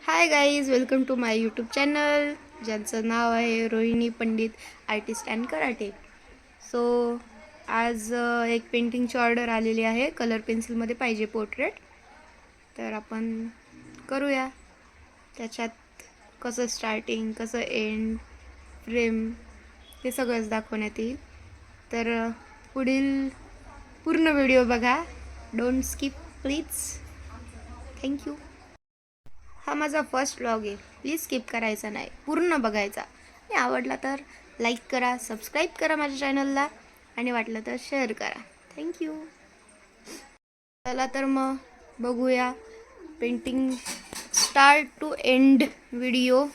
High guys, welcome to my YouTube channel ज्यांचं नाव आहे Rohini Pandit artist and karate. So आज एक पेंटिंगची ऑर्डर आलेली आहे. कलर पेन्सिलमध्ये पाहिजे पोर्ट्रेट. तर आपण करूया. त्याच्यात कसं स्टार्टिंग, कसं एंड, फ्रेम हे सगळंच दाखवण्यात येईल. तर पुढील पूर्ण व्हिडिओ बघा. Don't skip please. थँक्यू. हा माझा फर्स्ट व्लॉग आहे. प्लीज स्किप करायचा नाही, पूर्ण बघायचा. आणि आवडला तर लाईक करा, सबस्क्राईब करा माझ्या चॅनलला आणि वाटलं तर शेअर करा. थँक्यू. चला तर मग बघूया painting start to end video.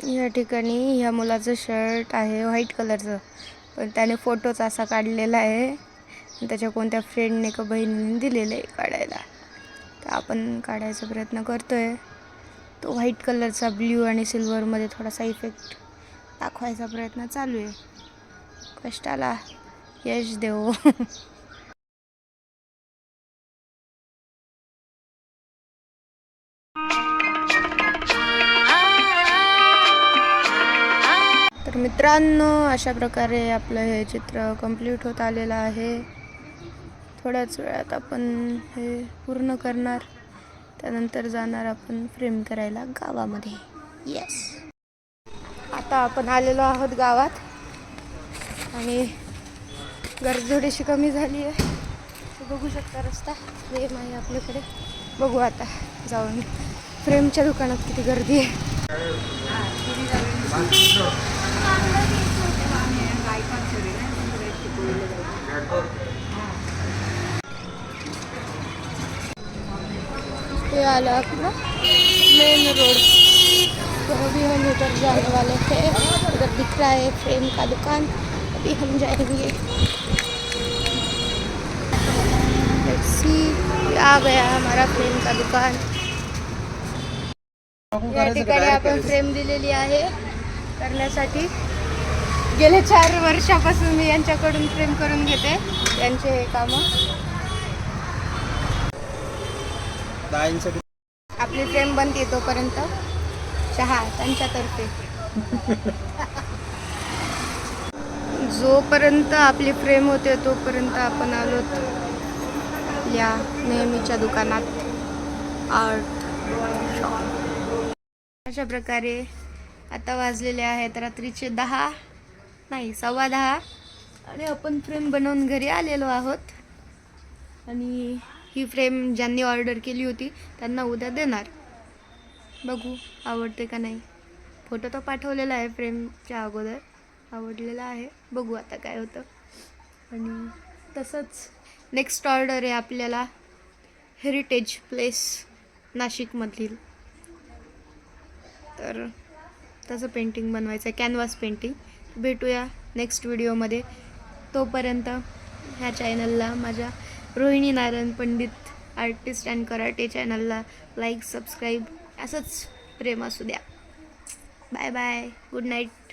या ठिकाणी ह्या मुलाचं शर्ट आहे व्हाईट कलरचं, पण त्याने फोटोच असा काढलेला आहे. त्याच्या कोणत्या फ्रेंडने का बहिणीने दिलेलं आहे काढायला. तर आपण काढायचा प्रयत्न करतोय. तो व्हाईट कलरचा ब्ल्यू आणि सिल्वरमध्ये थोडासा इफेक्ट दाखवायचा प्रयत्न चालू आहे. कष्टाला यश देव. तर मित्रांनो, अशा प्रकारे आपलं हे चित्र कंप्लीट होत आलेलं आहे. थोड्याच वेळात आपण हे पूर्ण करणार. त्यानंतर जाणार आपण फ्रेम करायला गावामध्ये. येस, आता आपण आलेलो आहोत गावात आणि गर्दी थोडीशी कमी झाली आहे. बघू शकता रस्ता फ्रेम आहे आपल्याकडे. बघू आता जाऊन फ्रेमच्या दुकानात किती गर्दी आहे. ये आला अपना मेन रोड, तो अभी हम उधर जाने वाले थे. उधर दिख रहा है फ्रेम का दुकान, अभी हम जाएंगे. लेट्स सी, आ गया हमारा फ्रेम का दुकान. या ठिकाणी आपण फ्रेम दिलेली आहे करण्यासाठी. गेले 4 वर्षापासून मी यांच्याकडून फ्रेम करून घेते. यांचे हे कामं. आपली फ्रेम बनते तोपर्यंत चहा त्यांच्यातर्फे. जोपर्यंत आपली फ्रेम होते तोपर्यंत आपण आलो या नेहमीच्या दुकानात, आर्ट शॉप. अशा प्रकारे आता वाजलेले आहेत रात्रीचे 10 नाही 10:15 आणि आपण फ्रेम बनवून घरी आलेलो आहोत. आणि ही फ्रेम ज्यांनी ऑर्डर केली होती त्यांना उद्या देणार. बघू आवडते का नाही. फोटो तर पाठवलेला आहे फ्रेमच्या अगोदर, आवडलेला आहे. बघू आता काय होतं. आणि तसंच नेक्स्ट ऑर्डर आहे आपल्याला हेरिटेज प्लेस नाशिकमधील. तर तसं पेंटिंग बनवायचं आहे, कॅनव्हास पेंटिंग. भेटूया नेक्स्ट व्हिडिओमध्ये. तोपर्यंत ह्या चॅनलला, माझ्या Rohini Narayan Pandit artist and karate चॅनलला लाईक, सबस्क्राईब असंच प्रेम असू द्या. Bye bye, good night.